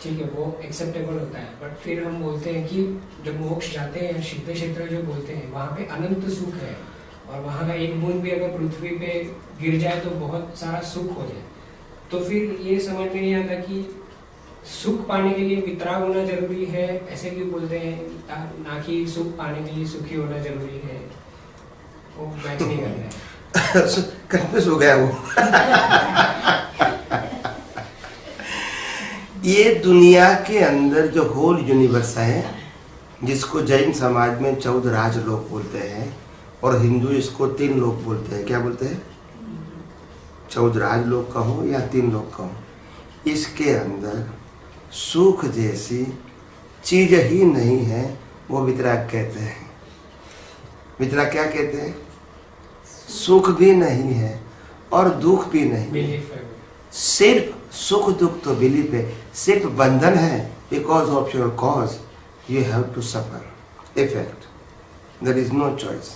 ठीक है, वो एक्सेप्टेबल होता है, बट फिर हम बोलते हैं कि जब मोक्ष जाते हैं, सिद्ध क्षेत्र जो बोलते हैं, वहाँ पे अनंत सुख है, और वहाँ का एक बूंद भी अगर पृथ्वी पे गिर जाए तो बहुत सारा सुख हो जाए। तो फिर ये समझ में नहीं आता कि सुख पाने के लिए वितराग होना जरूरी है, ऐसे क्यों बोलते हैं, ना कि सुख पाने के लिए सुखी होना जरूरी है। वो मैच नहीं कर रहा है। कंफ्यूज हो गया वो। ये दुनिया के अंदर जो होल यूनिवर्स है, जिसको जैन समाज में 14 राज लोग बोलते हैं और हिंदू इसको 3 लोग बोलते हैं। क्या बोलते हैं? 14 राज लोग कहो या 3 लोग कहो, इसके अंदर सुख जैसी चीज ही नहीं है, वो वितराग कहते हैं। वितराग क्या कहते हैं? सुख भी नहीं है और दुख भी नहीं, सिर्फ सुख दुख तो बिलीफ है, सिर्फ बंधन है। Because of your cause you have to suffer effect, there is no choice.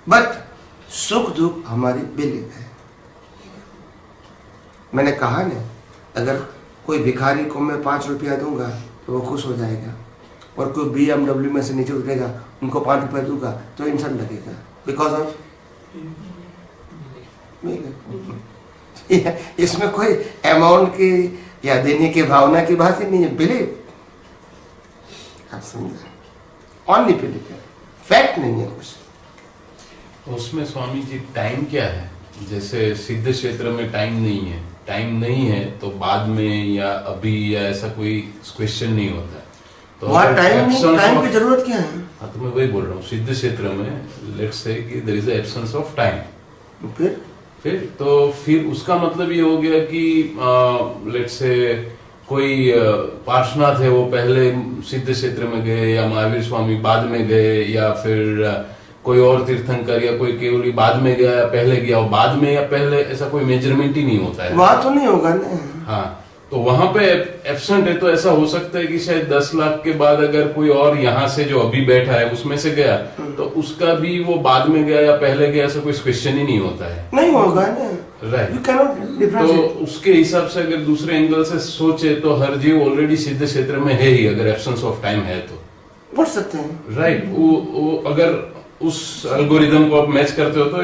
But सुख दुख हमारी बिलीफ है। मैंने कहा ना, अगर कोई भिखारी को मैं 5 रुपया दूंगा तो वो खुश हो जाएगा, और कोई BMW में से नीचे उतरेगा, उनको 5 रुपया दूंगा तो इंसान लगेगा। बिकॉज ऑफ इसमें कोई अमाउंट की या देने की भावना की बात ही नहीं है, बिलीव। आप समझे? ओनली बिलीव है, फैक्ट नहीं है कुछ। उसमें स्वामी जी टाइम क्या है? जैसे सिद्ध क्षेत्र में टाइम नहीं है, टाइम नहीं है तो बाद में या अभी या ऐसा कोई क्वेश्चन नहीं होता है। तो वहाँ टाइम की जरूरत क्या है? हाँ, तो मैं वही बोल रहा हूँ, सिद्ध क्षेत्र में लेट्स से कि there is absence of time. फिर उसका मतलब ये हो गया कि लेट्स से कोई पार्श्वनाथ है, वो पहले सिद्ध क्षेत्र में गए, या महावीर स्वामी बाद में गए, या फिर कोई और तीर्थंकर या कोई केवली बाद में गया या पहले गया, और बाद में या पहले, ऐसा कोई मेजरमेंट ही नहीं होता है। वहां तो नहीं होगा ना। हाँ, तो वहां पे एब्सेंट है, तो ऐसा हो सकता है कि शायद 10 लाख के बाद अगर कोई और यहाँ से जो अभी बैठा है उसमें से गया, तो उसका भी वो बाद में गया या पहले गया, ऐसा कोई क्वेश्चन ही नहीं होता है। नहीं होगा ना, राइट। तो उसके हिसाब से अगर दूसरे एंगल से सोचे तो हर जीव ऑलरेडी सिद्ध क्षेत्र में है ही, अगर एब्सेंस ऑफ टाइम है तो पढ़ सकते हैं। राइट। वो अगर उस एल्गोरिदम को आप मैच करते हो तो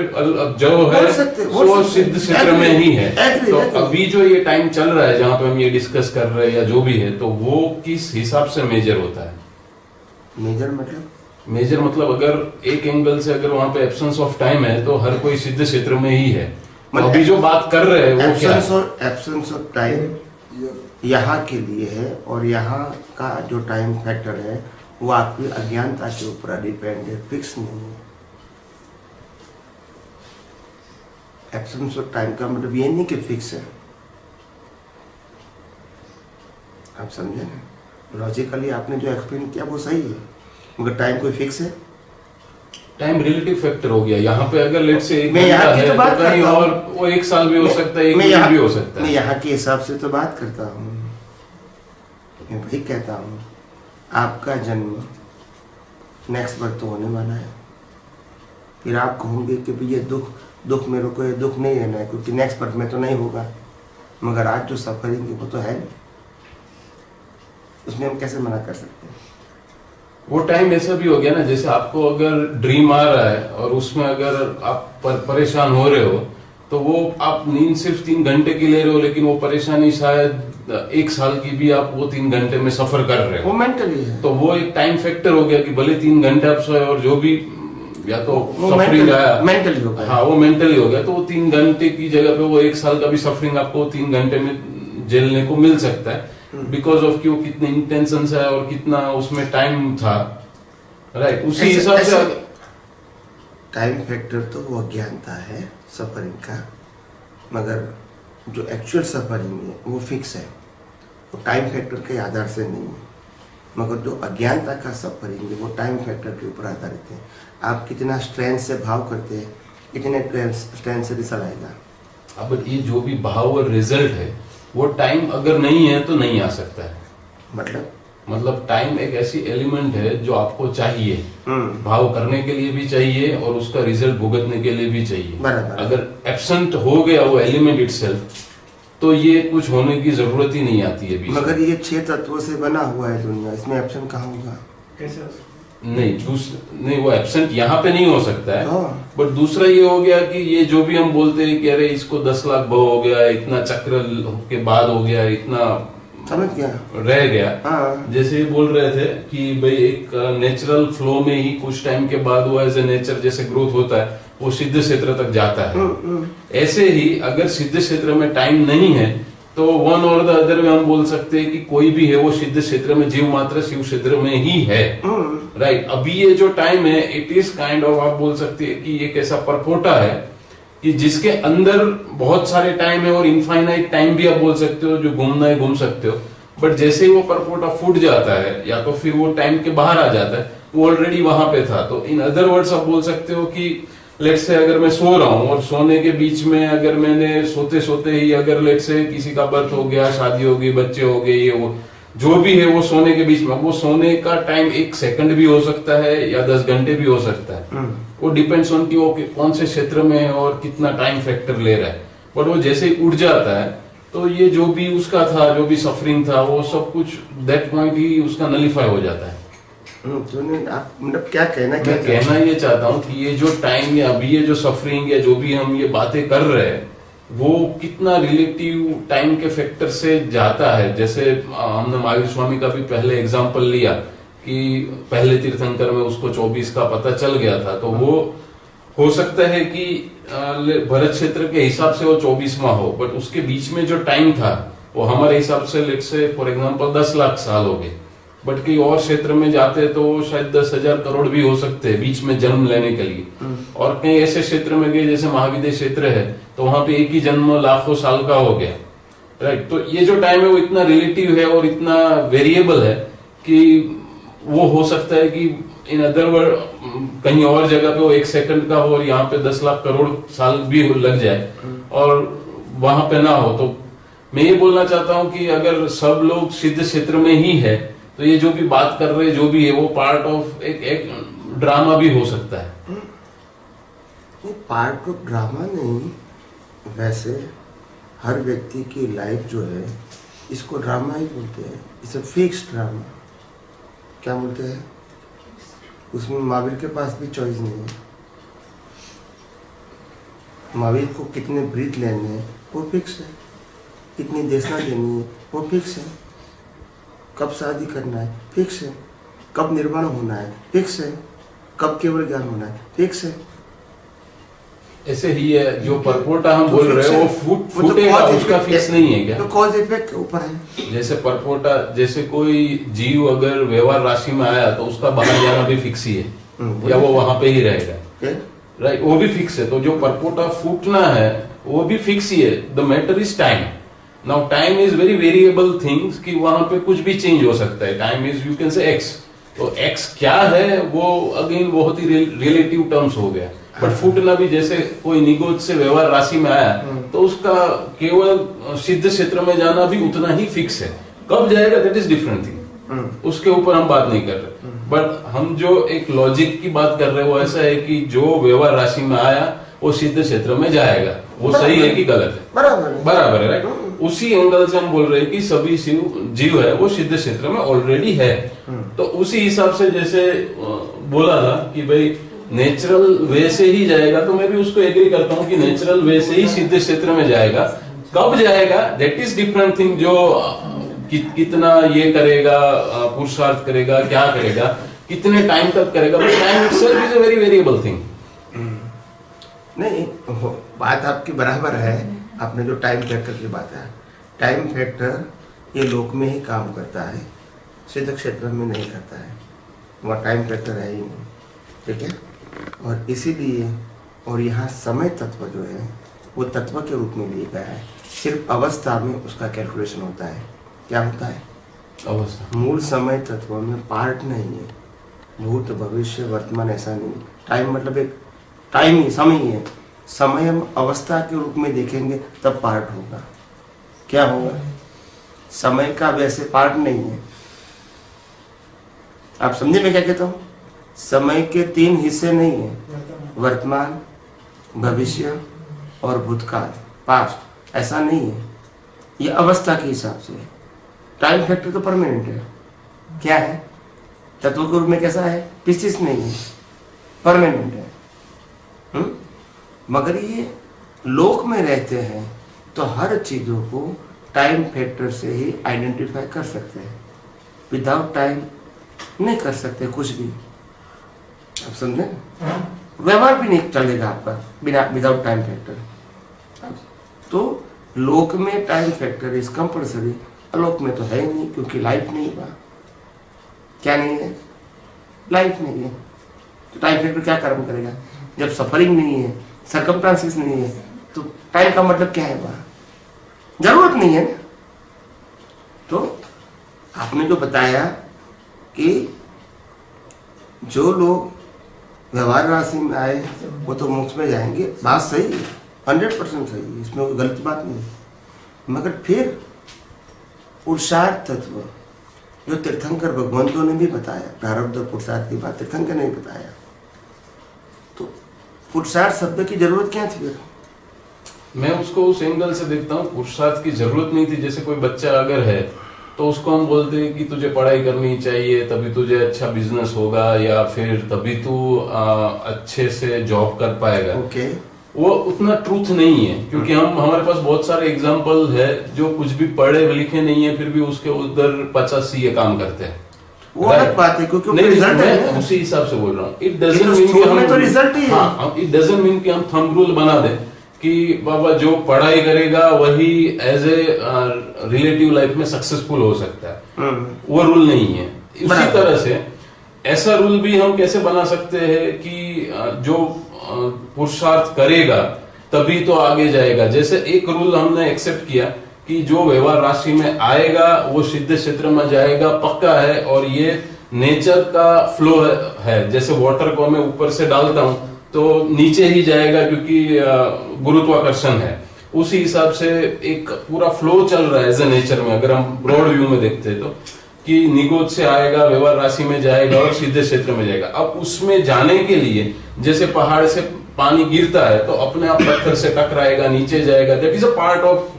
जो है वो सिद्ध क्षेत्र में ही है। तो अभी जो ये टाइम चल रहा है जहाँ पे हम ये डिस्कस कर रहे हैं या जो भी है, तो वो किस हिसाब से मेजर होता है? मेजर मतलब अगर एक एंगल से अगर वहां पे एब्सेंस ऑफ टाइम है तो हर कोई सिद्ध क्षेत्र में ही है। तो अभी जो बात कर रहे हैं वो क्या है? एब्सेंस ऑफ टाइम यहाँ के लिए है, और यहाँ का जो टाइम फैक्टर है वो आपकी अज्ञानता के ऊपर डिपेंड है, फिक्स नहीं है। एब्सेंस ऑफ टाइम का मतलब ये नहीं कि फिक्स है। आप समझे ना? लॉजिकली आपने जो एक्सप्लेन किया वो सही है, मगर टाइम कोई फिक्स है? टाइम रिलेटिव फैक्टर हो गया। यहाँ पे अगर लेट से मैं यहाँ की तो बात कहीं और वो 1 साल भी हो सकता है, 1 मिनट भी हो सकता है। मैं यहाँ के हिसाब से तो बात करता हूँ। मैं वही कहता हूँ, आपका जन्म नेक्स्ट बर्थ तो होने वाला है, फिर आप कहोगे कि भैया दुख मेरे को, ये दुख नहीं रहना है क्योंकि नेक्स्ट बर्थ में तो नहीं होगा, मगर आज जो सफरिंग है वो तो है, उसमें हम कैसे मना कर सकते हैं? वो टाइम ऐसा भी हो गया ना, जैसे आपको अगर ड्रीम आ रहा है और उसमें अगर आप परेशान हो रहे हो, तो वो आप नींद सिर्फ 3 घंटे की ले रहे हो, लेकिन वो परेशानी शायद 1 साल की भी आप वो 3 घंटे में सफर कर रहे हो। वो मेंटली है, तो वो एक टाइम फैक्टर हो गया कि भले 3 घंटे आप सोए और जो भी या तो सफरिंग आया, मेंटली हो गया। हाँ, वो मेंटली हो गया। तो वो 3 घंटे की जगह पे वो 1 साल का भी सफरिंग आपको 3 घंटे में झेलने को मिल सकता है, बिकॉज ऑफ क्यों कितने इंटेंशन है और कितना उसमें टाइम था। राइट, उसी हिसाब से टाइम फैक्टर तो वो अज्ञानता है सफरिंग का, मगर जो एक्चुअल सफरिंग है वो फिक्स है, वो टाइम फैक्टर के आधार से नहीं है। मगर जो अज्ञानता का सफरिंग है वो टाइम फैक्टर के ऊपर आधारित है। आप कितना स्ट्रेंथ से भाव करते हैं, कितने स्ट्रेंथ से रिजल्ट आएगा। अब ये जो भी भाव और रिजल्ट है वो टाइम अगर नहीं है तो नहीं आ सकता है। मतलब टाइम एक ऐसी एलिमेंट है जो आपको चाहिए, भाव करने के लिए भी चाहिए और उसका रिजल्ट भुगतने के लिए भी चाहिए। बराबर। अगर एब्सेंट हो गया वो एलिमेंट इटसेल्फ, तो ये कुछ होने की जरूरत ही नहीं आती है बीच में। मगर ये 6 तत्वों से बना हुआ है दुनिया, इसमें एब्सेंट कहाँ होगा? कैसे हो सकता नहीं वो एब्सेंट यहाँ पे नहीं हो सकता है। हाँ। बट दूसरा ये हो गया कि ये जो भी हम बोलते हैं कि अरे इसको 10 लाख भव हो गया, इतना चक्र के बाद हो गया, इतना समझ गया रह गया। हाँ। जैसे ये बोल रहे थे कि भाई एक नेचुरल फ्लो में ही कुछ टाइम के बाद वो एज ए नेचर जैसे ग्रोथ होता है वो सिद्ध क्षेत्र तक जाता है। ऐसे ही अगर सिद्ध क्षेत्र में टाइम नहीं है तो वन और द अदर में हम बोल सकते हैं कि कोई भी है वो सिद्ध क्षेत्र में जीव मात्र शिव क्षेत्र में ही है। राइट। अभी ये जो टाइम है इट इज काइंड ऑफ, आप बोल सकते हैं कि एक ऐसा परपोटा है कि जिसके अंदर बहुत सारे टाइम है और इनफाइनाइट टाइम भी आप बोल सकते हो, जो घूमना है घूम सकते हो। बट जैसे ही वो परपोटा फूट जाता है या तो फिर वो टाइम के बाहर आ जाता है, वो ऑलरेडी वहां पे था। तो इन अदर वर्ड्स आप बोल सकते हो कि लेट्स से अगर मैं सो रहा हूँ और सोने के बीच में अगर मैंने सोते सोते ही अगर लेट्स से किसी का बर्थ हो गया, शादी हो गई, बच्चे हो गए, ये वो जो भी है वो सोने के बीच में, वो सोने का टाइम 1 सेकंड भी हो सकता है या 10 घंटे भी हो सकता है। वो डिपेंड्स ऑन कि वो कौन से क्षेत्र में है और कितना टाइम फैक्टर ले रहा है। बट वो जैसे ही उठ जाता है तो ये जो भी उसका था, जो भी सफरिंग था, वो सब कुछ दैट पॉइंट ही उसका नलीफाई हो जाता है। तो आप मतलब क्या कहना ये चाहता हूँ कि ये जो टाइम या अभी ये जो सफरिंग या जो भी हम ये बातें कर रहे हैं वो कितना रिलेटिव टाइम के फैक्टर से जाता है। जैसे हमने महावीर स्वामी का भी पहले एग्जांपल लिया कि पहले तीर्थंकर में उसको 24 का पता चल गया था, तो वो हो सकता है कि भरत क्षेत्र के हिसाब से वो 24वां हो, बट उसके बीच में जो टाइम था वो हमारे हिसाब से let's say for example 10 lakh साल हो गए। बट कई और क्षेत्र में जाते तो शायद 10,000 करोड़ भी हो सकते हैं बीच में जन्म लेने के लिए। और कई ऐसे क्षेत्र में गए जैसे महाविद्य क्षेत्र है तो वहां पे एक ही जन्म लाखों साल का हो गया। राइट। तो ये जो टाइम है वो इतना रिलेटिव है और इतना वेरिएबल है कि वो हो सकता है कि इन अदर वर्ड कहीं और जगह पे वो 1 सेकंड का हो और यहाँ पे 10 लाख करोड़ साल भी लग जाए और वहां पे ना हो। तो मैं ये बोलना चाहता हूँ कि अगर सब लोग सिद्ध क्षेत्र में ही है तो ये जो भी बात कर रहे हैं जो भी है वो पार्ट ऑफ एक ड्रामा भी हो सकता है। पार्ट ऑफ ड्रामा नहीं, वैसे हर व्यक्ति की लाइफ जो है इसको ड्रामा ही बोलते हैं। It's a fixed drama. क्या बोलते हैं? उसमें महावीर के पास भी चॉइस नहीं है। महावीर को कितने ब्रीथ लेने हैं वो फिक्स है, कितनी देशना देनी है वो फिक्स है, कब शादी करना है फिक्स है, कब निर्वाण होना है फिक्स है, कब केवल ज्ञान होना है फिक्स है। ऐसे ही है जो परपोटा हम बोल रहे हैं वो फूटेगा, उसका फिक्स नहीं है क्या? तो कॉज इफेक्ट के ऊपर है। जैसे परपोटा, जैसे कोई जीव अगर व्यवहार राशि में आया तो उसका बाहर जाना भी फिक्स ही है या वो वहां पे ही रहेगा। राइट। वो भी फिक्स है। तो जो परपोटा फूटना है वो भी फिक्स ही है। The matter is time. Now time is very variable things कि वहां पे कुछ भी चेंज हो सकता है। Time is you can say x. तो एक्स क्या है वो अगेन बहुत ही रिलेटिव टर्म्स हो गया। बट फूटना भी जैसे कोई निगोद से व्यवहार राशि में आया तो उसका केवल सिद्ध क्षेत्र में जाना भी उतना ही फिक्स है। कब जाएगा दैट इज डिफरेंट थिंग, उसके ऊपर हम बात नहीं कर रहे। बट हम जो एक लॉजिक की बात कर रहे हैं वो ऐसा है कि जो व्यवहार राशि में आया वो सिद्ध क्षेत्र में जाएगा। वो सही है कि गलत है? बराबर है। राइट। उसी एंगल से हम बोल रहे हैं कि सभी जीव है वो सिद्ध क्षेत्र में ऑलरेडी है। तो उसी हिसाब से जैसे बोला था कि भाई नेचुरल वे से ही जाएगा, तो मैं भी उसको एग्री करता हूँ कि नेचुरल वे से ही सिद्ध क्षेत्र में जाएगा। कब जाएगा दैट इज डिफरेंट थिंग। जो कितना ये करेगा, पुरुषार्थ करेगा, क्या करेगा, कितने टाइम तक करेगा, but time itself is a very variable thing. नहीं, बात आपकी बराबर है। आपने जो टाइम फैक्टर की बात है, टाइम फैक्टर ये लोक में ही काम करता है, सिद्ध क्षेत्र में नहीं करता है। वहाँ टाइम फैक्टर है ही नहीं। ठीक है। और इसीलिए और यहाँ समय तत्व जो है वो तत्व के रूप में लिया गया है। सिर्फ अवस्था में उसका कैलकुलेशन होता है। क्या होता है? अवस्था। मूल समय तत्व में पार्ट नहीं है, भूत भविष्य वर्तमान ऐसा नहीं। टाइम मतलब एक टाइम ही, समय ही है। समय हम अवस्था के रूप में देखेंगे तब पार्ट होगा। क्या होगा? समय का वैसे पार्ट नहीं है। आप समझे मैं क्या कहता हूँ? समय के 3 हिस्से नहीं है, वर्तमान, भविष्य और भूतकाल, पास्ट, ऐसा नहीं है। ये अवस्था के हिसाब से। टाइम फैक्टर तो परमानेंट है। क्या है? तत्व के रूप में कैसा है? पिस्टिस नहीं है, परमानेंट है। मगर ये लोक में रहते हैं तो हर चीजों को टाइम फैक्टर से ही आइडेंटिफाई कर सकते हैं। विदाउट टाइम नहीं कर सकते कुछ भी। आप समझे? व्यवहार भी नहीं चलेगा आपका बिना विदाउट टाइम फैक्टर। तो लोक में time factor is compulsory, Alok में तो है ही नहीं, क्योंकि लाइफ नहीं है। क्या नहीं है? लाइफ नहीं है। तो टाइम फैक्टर क्या कर्म करेगा? जब सफरिंग नहीं है, सर्कमस्टांसेस नहीं है, तो टाइम का मतलब क्या है? वहां जरूरत नहीं है ना। तो आपने जो बताया कि जो लोग व्यवहार राशि में आए वो तो मोक्ष में जाएंगे, बात सही है, 100% सही है, इसमें कोई गलत बात नहीं। मगर फिर पुरुषार्थ तत्व जो तीर्थंकर भगवंतों ने भी बताया, प्रारब्ध और पुरुषार्थ की बात तीर्थंकर ने भी बताया, तो पुरुषार्थ शब्द की जरूरत क्या थी फिर? मैं उसको उस एंगल से देखता हूँ, पुरुषार्थ की जरूरत नहीं थी। जैसे कोई बच्चा अगर है तो उसको हम बोलते हैं कि तुझे पढ़ाई करनी चाहिए, तभी तुझे अच्छा बिजनेस होगा, या फिर तभी तू अच्छे से जॉब कर पाएगा। ओके। वो उतना ट्रूथ नहीं है, क्योंकि हमारे पास बहुत सारे एग्जाम्पल है जो कुछ भी पढ़े लिखे नहीं है फिर भी उसके उधर 50 CA काम करते हैं। वो अलग बात है, क्योंकि रिजल्ट है। उसी हिसाब से बोल रहा हूँ। इट डजंट मीन कि हम तो रिजल्ट ही है। हाँ, इट डजंट मीन कि हम थंब रूल बना दें कि बाबा जो पढ़ाई करेगा वही एज ए रिलेटिव लाइफ में सक्सेसफुल हो सकता है। वो रूल नहीं है। उसी तरह से ऐसा रूल भी हम कैसे बना सकते हैं कि जो पुरुषार्थ करेगा तभी तो आगे जाएगा। जैसे एक रूल हमने एक्सेप्ट किया कि जो व्यवहार राशि में आएगा वो सिद्ध क्षेत्र में जाएगा, पक्का है, और ये नेचर का फ्लो है। जैसे वाटर को मैं ऊपर से डालता हूं तो नीचे ही जाएगा, क्योंकि गुरुत्वाकर्षण है। उसी हिसाब से एक पूरा फ्लो चल रहा है एज ए नेचर में। अगर हम ब्रॉड व्यू में देखते हैं तो कि निगोद से आएगा, व्यवहार राशि में जाएगा और सिद्ध क्षेत्र में जाएगा। अब उसमें जाने के लिए जैसे पहाड़ से पानी गिरता है तो अपने आप पत्थर से टकराएगा, नीचे जाएगा। That is a part of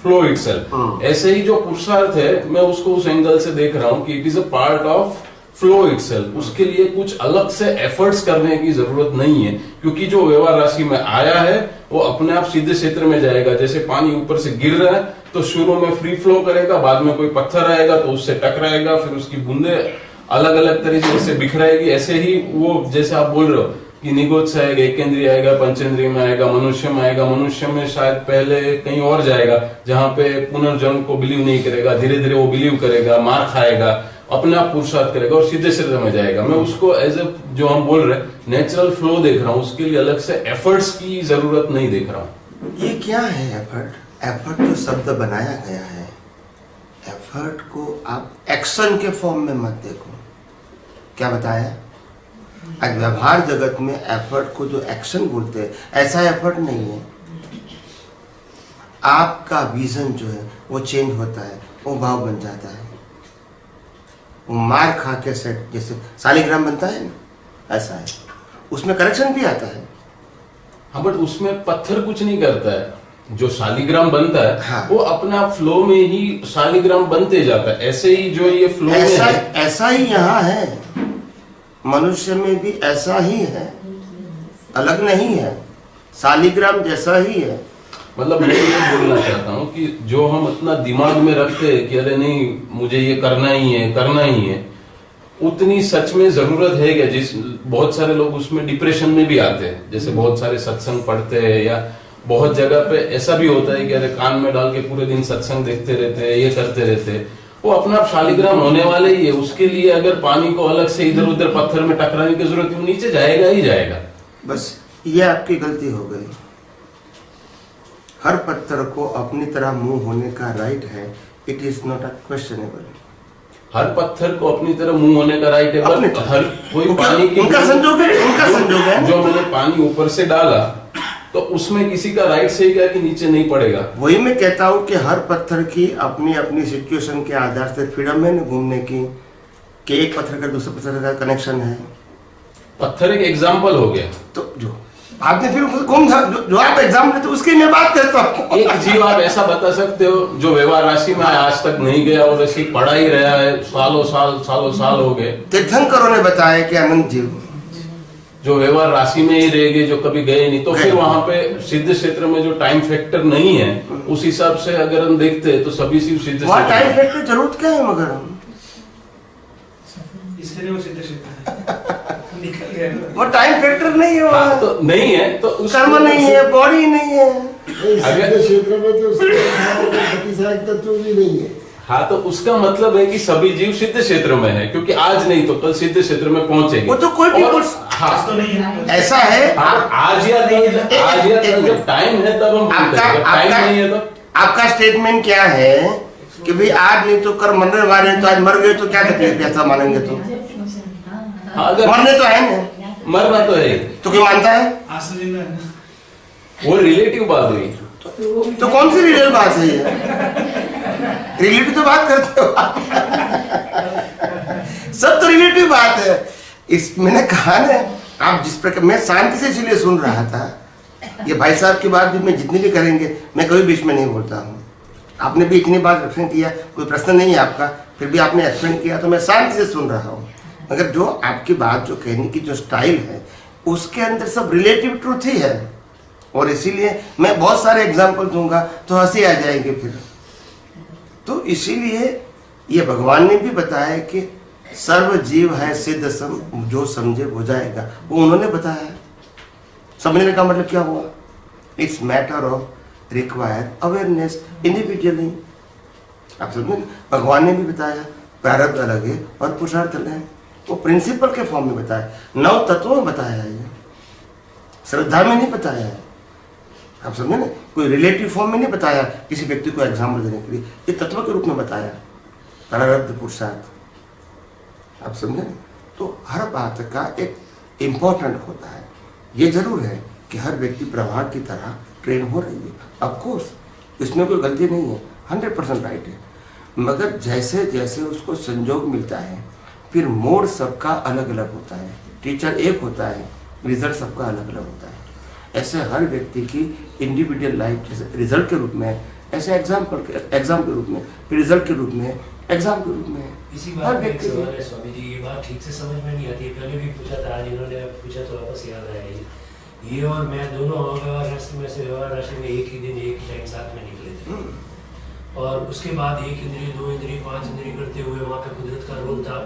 flow itself. ऐसे ही जो पुरुषार्थ है मैं उसको उस एंगल से देख रहा हूं कि it is a part of flow itself. उसके लिए कुछ अलग से एफर्ट्स करने की जरूरत नहीं है, क्योंकि जो व्यवहार राशि में आया है वो अपने आप सीधे क्षेत्र में जाएगा। जैसे पानी ऊपर से गिर रहा है तो शुरू में फ्री फ्लो करेगा, बाद में कोई पत्थर आएगा तो उससे टकराएगा, फिर उसकी बूंदे अलग अलग तरीके से बिखराएगी। ऐसे ही वो जैसे आप बोल रहे हो कि निगोद से आएगा, एकेंद्रिय आएगा, पंचेंद्रिय में आएगा, मनुष्य में आएगा। मनुष्य में शायद पहले कहीं और जाएगा जहां पे पुनर्जन्म को बिलीव नहीं करेगा, धीरे धीरे वो बिलीव करेगा, मार खाएगा, अपने आप पुरुषार्थ करेगा और सीधे क्षेत्र में जाएगा। मैं उसको एज ए जो हम बोल रहे हैं नेचुरल फ्लो देख रहा हूँ, उसके लिए अलग से एफर्ट्स की जरूरत नहीं देख रहा हूँ। ये क्या है एफर्ट? एफर्ट तो शब्द बनाया गया है। एफर्ट को आप एक्शन के फॉर्म में मत देखो। क्या बताया? आज व्यवहार जगत में एफर्ट को जो एक्शन बोलते हैं, ऐसा एफर्ट नहीं है। आपका विजन जो है वो चेंज होता है, वो भाव बन जाता है। वो मार खा के सेट जैसे शालिग्राम बनता है ना, ऐसा है। उसमें करेक्शन भी आता है। हाँ, बट उसमें पत्थर कुछ नहीं करता है। जो शालिग्राम बनता है हाँ। वो अपना फ्लो में ही शालिग्राम बनते जाता है। ऐसे ही जो ये फ्लो में है, ऐसा ही यहाँ है। मनुष्य में भी ऐसा ही है, अलग नहीं है, शालिग्राम जैसा ही है। मतलब मैं ये बोलना चाहता हूँ कि जो हम अपना दिमाग में रखते हैं कि अरे नहीं मुझे ये करना ही है, उतनी सच में जरूरत है क्या? जिस बहुत सारे लोग उसमें डिप्रेशन में भी आते हैं। जैसे बहुत सारे सत्संग पढ़ते हैं, या बहुत जगह पे ऐसा भी होता है कि अरे कान में डाल के पूरे दिन सत्संग देखते रहते हैं, ये करते रहते हैं। वो अपना आप शालिग्राम होने वाले ही है। उसके लिए अगर पानी को अलग से इधर उधर पत्थर में टकराने की जरूरत है, नीचे जाएगा ही जाएगा। बस ये आपकी गलती हो गई। हर पत्थर को अपनी तरह मुंह होने का राइट है। It is not a questionable. हर पत्थर को अपनी तरह मुंह होने का राइट है, बट हर कोई पानी की उनका संजोग है। जो मैंने पानी ऊपर से डाला तो उसमें किसी का राइट से क्या कि नीचे नहीं पड़ेगा। वही मैं कहता हूँ कि हर पत्थर की अपनी अपनी सिचुएशन के आधार से फ्रीडम है ना घूमने की, कि एक पत्थर का दूसरे पत्थर का कनेक्शन है। पत्थर एक एग्जाम्पल हो गया। तो जो आपने फिर कौन था जो आप एग्जाम लेते उसकी मैं बात करता हूँ। एक जीव आप ऐसा बता सकते हो जो व्यवहार राशि में आज तक नहीं गया और ऐसी पढ़ा ही रहा है, सालों साल हो गए। तीर्थंकरों ने बताया कि अनंत जीव जो व्यवहार राशि में ही रह गए, जो कभी गए नहीं, तो फिर वहां पे सिद्ध क्षेत्र में जो टाइम फैक्टर नहीं है, उस हिसाब से अगर हम देखते हैं तो सभी शिव सिद्ध वहाँ क्षेत्र टाइम फैक्टर जरूरत क्या है, मगर हम इसलिए वो सिद्ध क्षेत्र है। निकल गए। वो टाइम फैक्टर नहीं है वहाँ, तो नहीं है तो कर्म नहीं है, बॉडी नहीं है। अगर क्षेत्र में तो गतिशायक तत्व भी नहीं है। हाँ, तो उसका मतलब है कि सभी जीव सिद्ध क्षेत्र में है, क्योंकि आज नहीं तो कल सिद्ध क्षेत्र में पहुंचेंगे। वो तो कोई भी और- आज तो नहीं है। ऐसा है। आज या कल जब टाइम है तब हम बोलते हैं, जब टाइम नहीं है तब आपका स्टेटमेंट क्या है कि भाई आज नहीं तो कर मरने वाले, तो आज मर गए तो क्या तकलीफ है, ऐसा मानेंगे तो हाँ, अगर मरने तो है ना, मरना तो है, तो क्यों मानता है? आज तो जिंदा है। वो रिलेटिव बात हुई। तो कौन सी रियल बात है ये? रिलेटिव तो बात करते हो सब तो रिलेटिव बात है। इस मैंने कहा ना, आप जिस प्रकार, मैं शांति से इसलिए सुन रहा था, ये भाई साहब की बात भी मैं जितनी भी करेंगे मैं कभी बीच में नहीं बोलता हूँ। आपने भी इतनी बार एक्सप्लेन किया, कोई प्रश्न नहीं है आपका, फिर भी आपने एक्सप्लेन किया तो मैं शांति से सुन रहा हूँ। मगर जो आपकी बात, जो कहने की जो स्टाइल है, उसके अंदर सब रिलेटिव ट्रूथ ही है, और इसीलिए मैं बहुत सारे एग्जाम्पल दूंगा तो हंसी आ जाएगी फिर। तो इसीलिए ये भगवान ने भी बताया कि सर्व जीव है सिद्ध सम, जो समझे वो जाएगा, वो उन्होंने बताया है। समझने का मतलब क्या हुआ? It's matter of require awareness individually. आप समझे, भगवान ने भी बताया प्रारब्ध अलग है और पुरुषार्थ अलग है, वो प्रिंसिपल के फॉर्म में बताया, 9 तत्वों में बताया है, श्रद्धा में नहीं बताया है। आप समझे ना, कोई रिलेटिव फॉर्म में नहीं बताया किसी व्यक्ति को एग्जाम्पल देने के लिए, ये तत्व के रूप में बताया, प्रारब्ध पुरुषार्थ। आप समझे ना, तो हर बात का एक इम्पोर्टेंट होता है। ये जरूर है कि हर व्यक्ति प्रवाह की तरह ट्रेन हो रही है, ऑफ कोर्स इसमें कोई गलती नहीं है, 100% राइट है। मगर जैसे जैसे उसको संजोग मिलता है, फिर मोड सबका अलग अलग होता है, टीचर एक होता है, रिजल्ट सबका अलग अलग होता है। ऐसे हर व्यक्ति की इंडिविजुअल लाइफ रिजल्ट के रूप में, ऐसे एग्जाम के रूप में, फिर रिजल्ट के रूप में, एग्जाम के रूप में, इसी हर बात में एक व्यक्ति सवाल है स्वामी जी, ये बात ठीक से समझ में नहीं आती है। पहले भी पूछा था, आज इन्होंने पूछा तो वापस याद आया ये और मैं दोनों व्यवहार राशि में से व्यवहार राशि में एक ही दिन एक ही टाइम साथ में निकले थे, और उसके बाद 1 इंद्रिय 2 इंद्रिय 5 इंद्रिय करते हुए वहाँ पे कुदरत का रोल था।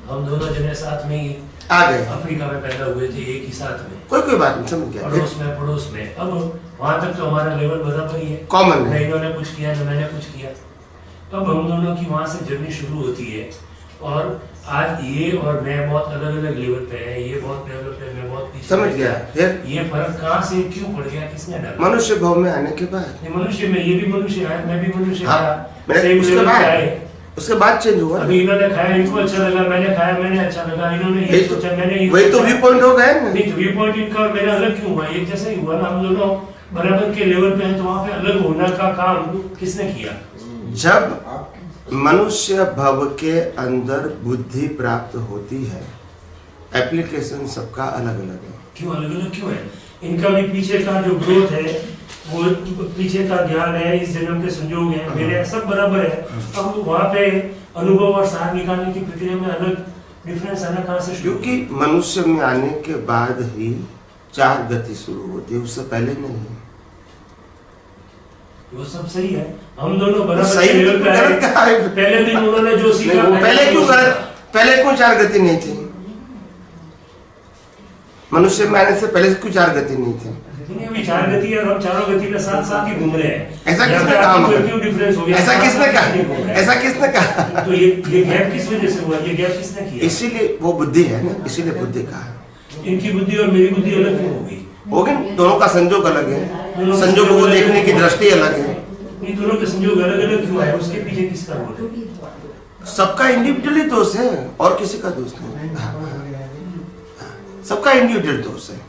हम दोनों जने साथ में ही आ गए, अफ्रीका में पैदा हुए थे, एक ही साथ में, कोई बात नहीं, समझ गया, पड़ोस में। अब वहाँ तक तो हमारा लेवल बराबर ही है, कॉमन न है। इन्होंने कुछ किया न मैंने कुछ किया। तब हम दोनों की वहाँ से जर्नी शुरू होती है, और आज ये और मैं बहुत अलग अलग लेवल पे है, ये बहुत डेवलप है, मैं बहुत पीछे। समझ गया। फिर ये फर्क कहाँ से क्यों पड़ गया, किसने डाला? मनुष्य भाव में आने के बाद, नहीं, मनुष्य में ये भी मनुष्य है, मैं भी मनुष्य हाँ, था, मैंने same उसके level बाद पे आए। उसके बाद चेंज हुआ। अभी इन्होंने खाया, इनको अच्छा लगा, मैंने खाया, मैंने अच्छा लगा, इन्होंने ये वही तो- सोचा, मैंने ये वही तो सोचा। व्यू पॉइंट हो गए ना। नहीं तो व्यू पॉइंट इनका और मेरा अलग क्यों हुआ? एक जैसा ही हुआ ना, हम दोनों बराबर के लेवल पे हैं, तो वहाँ पे अलग होना का काम किसने किया? जब मनुष्य भव के अंदर बुद्धि प्राप्त होती है, एप्लीकेशन सबका अलग अलग है। क्यों अलग अलग क्यों है? इनका भी पीछे का जो ग्रोथ है, वो पीछे का ज्ञान है, इस जन्म के संयोग है, मेरे सब बराबर है। अब वहाँ पे अनुभव और सार निकालने की प्रक्रिया में अलग डिफरेंस आना कहाँ से शुरू? क्योंकि मनुष्य में आने के बाद ही 4 गति शुरू होती है, उससे पहले नहीं। वो सब सही है, हम दोनों बराबर सही के लेवल पे आए। गलत कहाँ है? पहले दिन उन्होंने जो सीखा, नहीं, वो पहले क्यों गलत, पहले क्यों 4 गति नहीं थी? मनुष्य में आने से पहले क्यों 4 गति नहीं थी? नहीं, अभी 4 गति है और हम चारों गति में साथ साथ ही घूम रहे हैं। ऐसा या किसने फिर कहा? आपकी मगर क्यों डिफरेंस हो गया? ऐसा किसने साथ साथ नहीं घूम कहा? रहे हैं। ऐसा किसने कहा? तो ये गैप किस वजह से हुआ? ये गैप किसने किया? इसीलिए वो बुद्धि है ना, इसीलिए बुद्धि कहा। इनकी बुद्धि और मेरी बुद्धि अलग क्यों हो गई? हो गया, दोनों का संजोग अलग है, संजोगों को देखने की दृष्टि अलग है। इन दोनों के संयोग अलग अलग क्यों है? उसके पीछे किसका रोल है? सबका इंडिविजुअली दोष है और किसी का दोष नहीं। सबका इंडिविजुअल दोष है,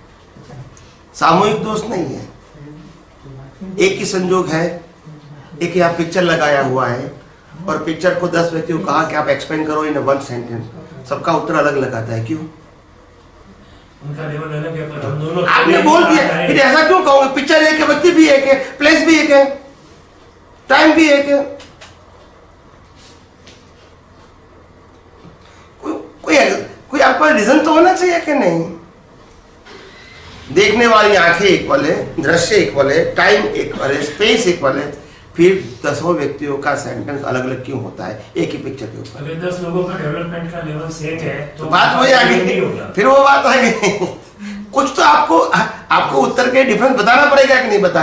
सामूहिक दोष नहीं है। एक ही संजोग है, एक यहाँ पिक्चर लगाया हुआ है और पिक्चर को 10 व्यक्तियों को कहा कि आप एक्सप्लेन करो इन 1 सेंटेंस, सबका उत्तर अलग लगाता है। क्यों? उनका लेवल अलग है, पर हम दोनों आपने बोल दिया, फिर ऐसा क्यों कहोगे? पिक्चर एक है, व्यक्ति भी एक है, प्लेस भी एक है, टाइम भी एक है। कोई आपका रीजन तो होना चाहिए कि नहीं? देखने वाली आंखें इक्वल है, दृश्य इक्वल है, टाइम इक्वल है, स्पेस इक्वल है, फिर 10 व्यक्तियों का सेंटेंस अलग अलग क्यों होता है एक ही पिक्चर के ऊपर? अगर 10 लोगों का डेवलपमेंट का लेवल सेम है तो बात वही आ गई, फिर वो बात आ गई। कुछ तो आपको उत्तर के डिफरेंस बताना पड़ेगा कि नहीं बता